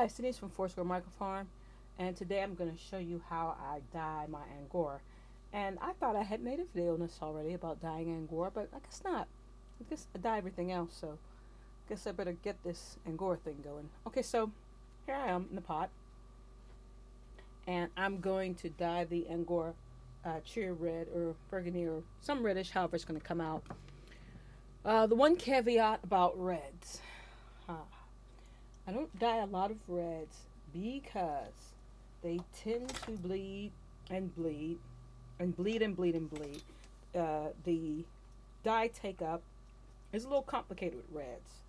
Hi, it's Denise from Foursquare Microfarm, and today I'm going to show you how I dye my Angora. And I thought I had made a video on this already about dyeing Angora, but I guess not. I guess I dye everything else, so I guess I better get this Angora thing going. Okay, so here I am in the pot, and I'm going to dye the Angora cherry red or burgundy or some reddish, however it's going to come out. The one caveat about reds. I don't dye a lot of reds because they tend to bleed and bleed and bleed and bleed and bleed. The dye take up is a little complicated with reds.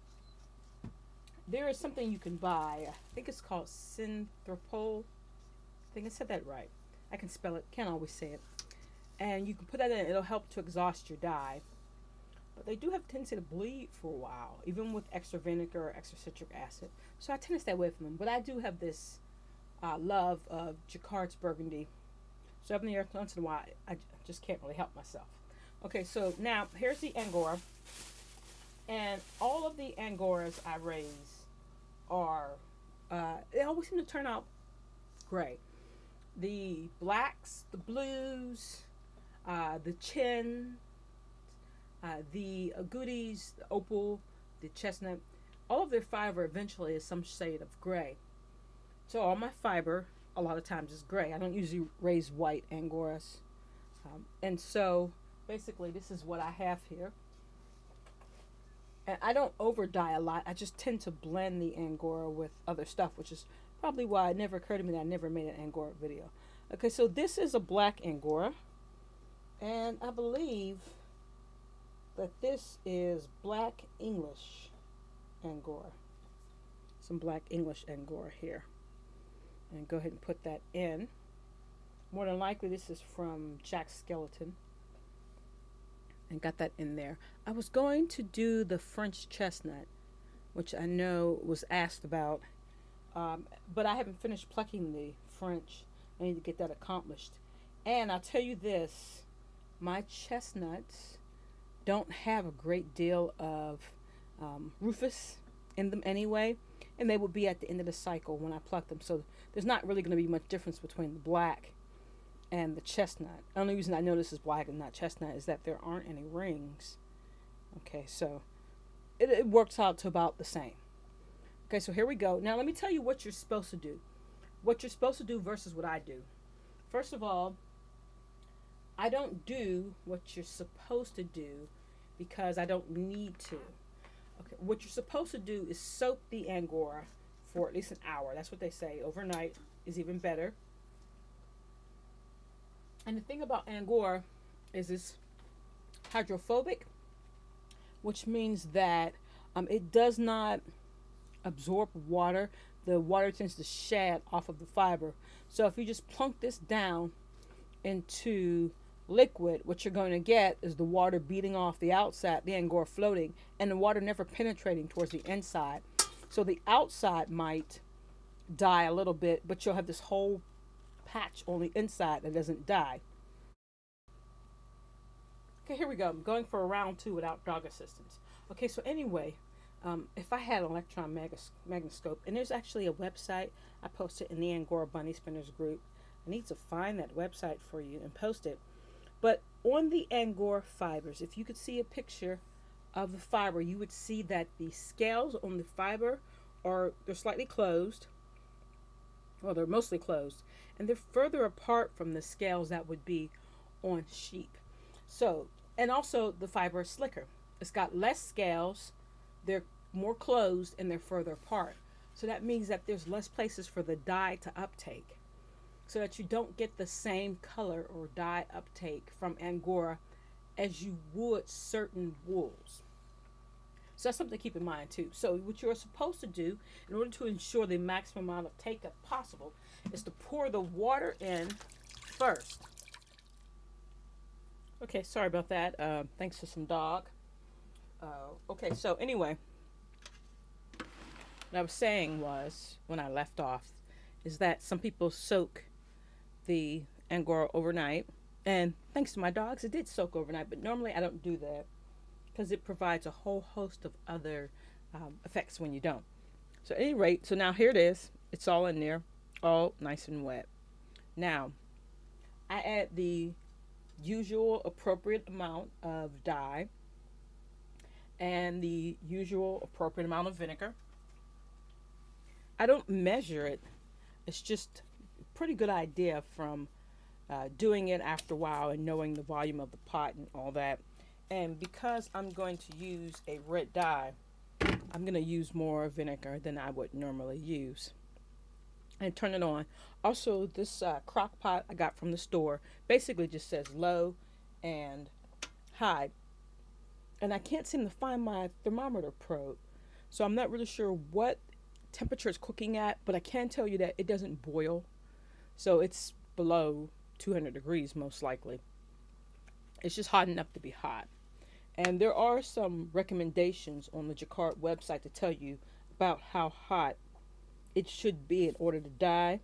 There is something you can buy. I think it's called Synthropol. I think I said that right. I can spell it. Can't always say it. And you can put that in. It'll help to exhaust your dye. But they do have a tendency to bleed for a while, even with extra vinegar or extra citric acid. So I tend to stay away from them. But I do have this love of Jacquard's Burgundy. So every year, once in a while, I just can't really help myself. Okay, so now here's the Angora. And all of the Angoras I raise are, they always seem to turn out gray. The blacks, the blues, the chin, the goodies, the opal, the chestnut, all of their fiber eventually is some shade of gray. So all my fiber a lot of times is gray. I don't usually raise white Angoras. And so basically this is what I have here. And I don't over dye a lot. I just tend to blend the Angora with other stuff, which is probably why it never occurred to me that I never made an Angora video. Okay, so this is a black Angora. And I believe that this is black English Angora. Some black English Angora here. And go ahead and put that in. More than likely this is from Jack Skeleton. And got that in there. I was going to do the French chestnut, which I know was asked about. But I haven't finished plucking the French. I need to get that accomplished. And I'll tell you this. My chestnuts don't have a great deal of rufous in them anyway, and they will be at the end of the cycle when I pluck them, so there's not really going to be much difference between the black and the chestnut. The only reason I know this is black and not chestnut is that there aren't any rings. Okay, so it works out to about the same. Okay, so here we go. Now let me tell you what you're supposed to do. What you're supposed to do versus what I do. First of all, I don't do what you're supposed to do because I don't need to. Okay, what you're supposed to do is soak the Angora for at least an hour. That's what they say. Overnight is even better. And the thing about Angora is it's hydrophobic, which means that it does not absorb water. The water tends to shed off of the fiber. So if you just plunk this down into liquid, what you're going to get is the water beating off the outside, the Angora floating, and the water never penetrating towards the inside. So the outside might dye a little bit, but you'll have this whole patch on the inside that doesn't dye. Okay, here we go. I'm going for a round 2 without dog assistance. Okay, so anyway, if I had an electron magnascope, and there's actually a website, I posted in the Angora Bunny Spinners group. I need to find that website for you and post it. But on the Angora fibers, if you could see a picture of the fiber, you would see that the scales on the fiber they're slightly closed. Well, they're mostly closed. And they're further apart from the scales that would be on sheep. So, and also the fiber is slicker. It's got less scales, they're more closed, and they're further apart. So that means that there's less places for the dye to uptake, so that you don't get the same color or dye uptake from Angora as you would certain wools. So that's something to keep in mind too. So what you're supposed to do in order to ensure the maximum amount of take up possible is to pour the water in first. Okay, sorry about that. Thanks to some dog. Okay, so anyway, what I was saying was, when I left off, is that some people soak the Angora overnight, and thanks to my dogs it did soak overnight, but normally I don't do that because it provides a whole host of other effects when you don't. So at any rate, so now here it is. It's all in there, all nice and wet. Now, I add the usual appropriate amount of dye and the usual appropriate amount of vinegar. I don't measure it. It's just a pretty good idea from doing it after a while and knowing the volume of the pot and all that. And because I'm going to use a red dye, I'm going to use more vinegar than I would normally use. And turn it on. Also, this crock pot I got from the store basically just says low and high. And I can't seem to find my thermometer probe. So I'm not really sure what temperature it's cooking at, but I can tell you that it doesn't boil. So it's below 200 degrees most likely. It's just hot enough to be hot. And there are some recommendations on the Jacquard website to tell you about how hot it should be in order to dye.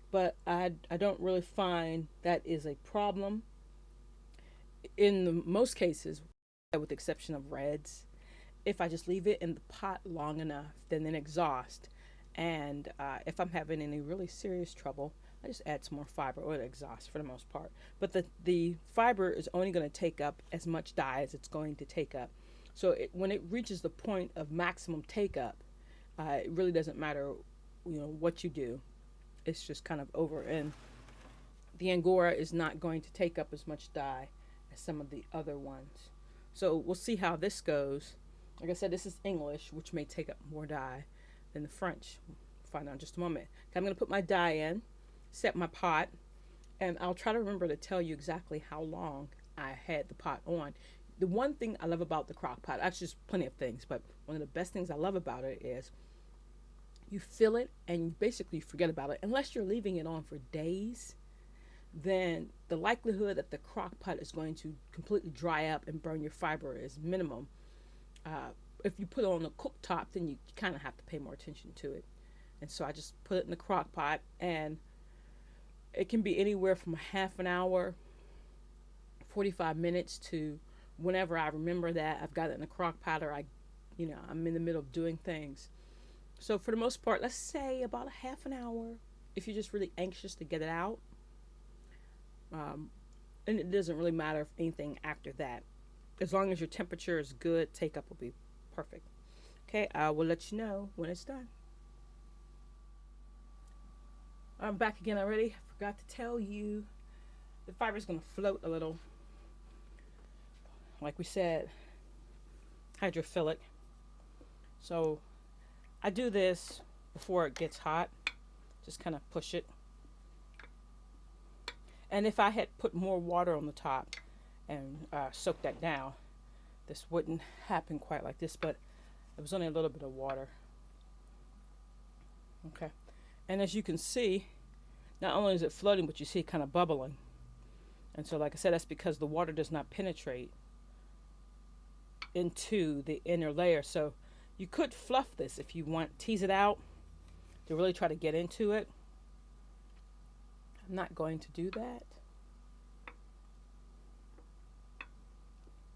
But I don't really find that is a problem. In most cases, with the exception of reds, if I just leave it in the pot long enough, then exhaust. And if I'm having any really serious trouble, I just add some more fiber or the exhaust for the most part. But the fiber is only going to take up as much dye as it's going to take up. So when it reaches the point of maximum take up, it really doesn't matter, what you do. It's just kind of over. And the Angora is not going to take up as much dye as some of the other ones. So we'll see how this goes. Like I said, this is English, which may take up more dye than the French. We'll find out in just a moment. Okay, I'm going to put my dye in, set my pot, and I'll try to remember to tell you exactly how long I had the pot on. The one thing I love about the crock pot, actually there's plenty of things, but one of the best things I love about it is you fill it and you basically forget about it. Unless you're leaving it on for days, then the likelihood that the crock pot is going to completely dry up and burn your fiber is minimum. If you put it on the cooktop, then you kind of have to pay more attention to it. And so I just put it in the crock pot, and it can be anywhere from a half an hour, 45 minutes to whenever I remember that I've got it in the crock pot, or I'm in the middle of doing things. So for the most part, let's say about a half an hour if you're just really anxious to get it out. And it doesn't really matter if anything after that. As long as your temperature is good, take up will be perfect. Okay, I will let you know when it's done. I'm back again already. I forgot to tell you the fiber is going to float a little. Like we said, hydrophilic. So I do this before it gets hot. Just kind of push it. And if I had put more water on the top and soaked that down, this wouldn't happen quite like this, but it was only a little bit of water. Okay. And as you can see, not only is it floating, but you see it kind of bubbling. And so, like I said, that's because the water does not penetrate into the inner layer. So you could fluff this if you want, tease it out to really try to get into it. I'm not going to do that.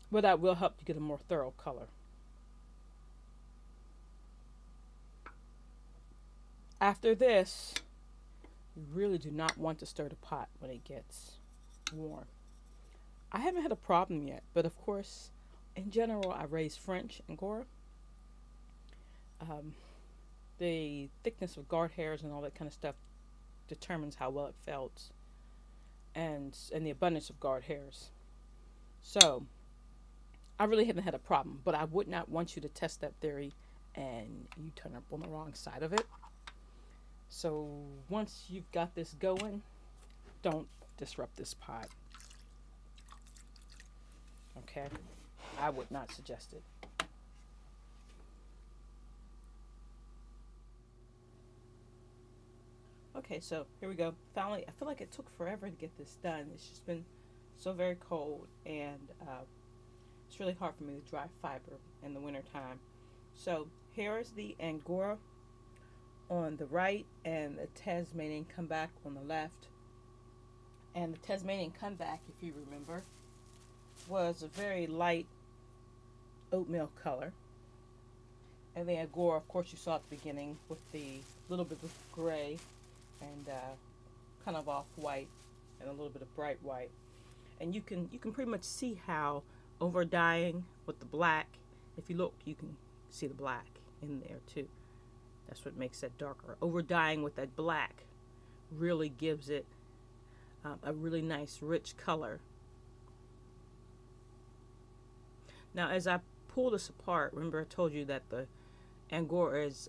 But that will help you get a more thorough color. After this, you really do not want to stir the pot when it gets warm. I haven't had a problem yet, but of course, in general, I raise French Angora. The thickness of guard hairs and all that kind of stuff determines how well it felts, and the abundance of guard hairs. So I really haven't had a problem, but I would not want you to test that theory and you turn up on the wrong side of it. So once you've got this going, don't disrupt this pot. Okay? I would not suggest it. Okay, so here we go. Finally, I feel like it took forever to get this done. It's just been so very cold, and it's really hard for me to dry fiber in the winter time. So here is the Angora on the right and the Tasmanian comeback on the left. And the Tasmanian comeback, if you remember, was a very light oatmeal color. And the Angora, of course, you saw at the beginning with the little bit of gray and kind of off white and a little bit of bright white. And you can pretty much see how over dyeing with the black, if you look, you can see the black in there too. That's what makes it darker. Over dyeing with that black really gives it a really nice rich color. Now as I pull this apart, remember I told you that the Angora is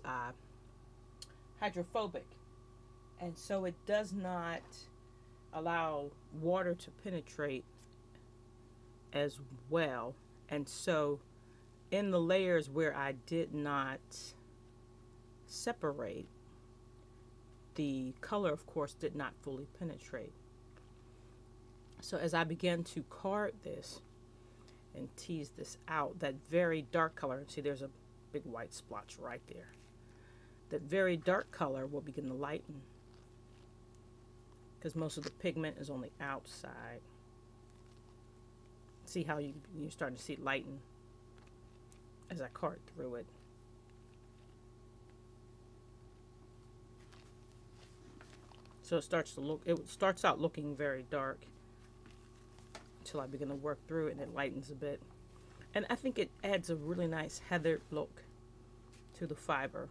hydrophobic, and so it does not allow water to penetrate as well. And so in the layers where I did not separate, the color of course did not fully penetrate. So as I began to card this and tease this out, that very dark color, see there's a big white splotch right there, that very dark color will begin to lighten because most of the pigment is on the outside. See how you're starting to see it lighten as I card through it. So it starts out looking very dark until I begin to work through it and it lightens a bit. And I think it adds a really nice heathered look to the fiber.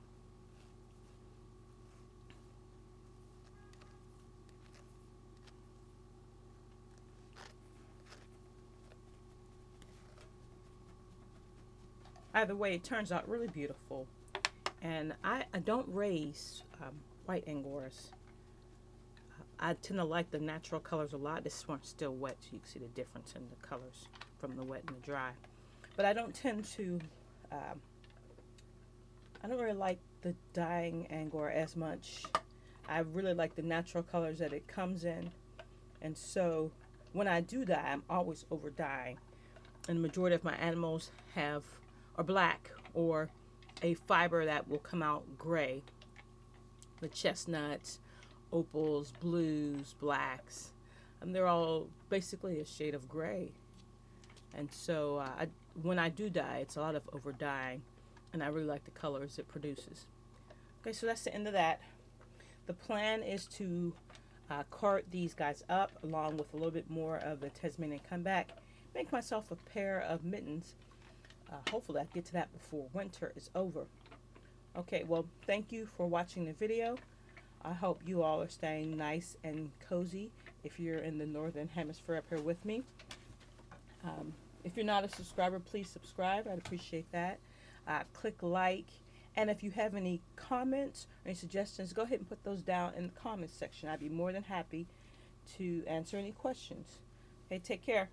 Either way, it turns out really beautiful. And I don't raise white Angoras. I tend to like the natural colors a lot. This one's still wet, so you can see the difference in the colors from the wet and the dry. But I don't tend to, I don't really like the dyeing Angora as much. I really like the natural colors that it comes in. And so when I do dye, I'm always over dyeing. And the majority of my animals are black or a fiber that will come out gray. The chestnuts, opals, blues, blacks, and they're all basically a shade of gray. And so when I do dye, it's a lot of over dyeing, and I really like the colors it produces. Okay, so that's the end of that. The plan is to cart these guys up along with a little bit more of the Tasmanian comeback, make myself a pair of mittens. Hopefully I get to that before winter is over. Okay, well, thank you for watching the video. I hope you all are staying nice and cozy if you're in the northern hemisphere up here with me. If you're not a subscriber, please subscribe. I'd appreciate that. Click like, and if you have any comments or any suggestions, go ahead and put those down in the comments section. I'd be more than happy to answer any questions. Okay, take care.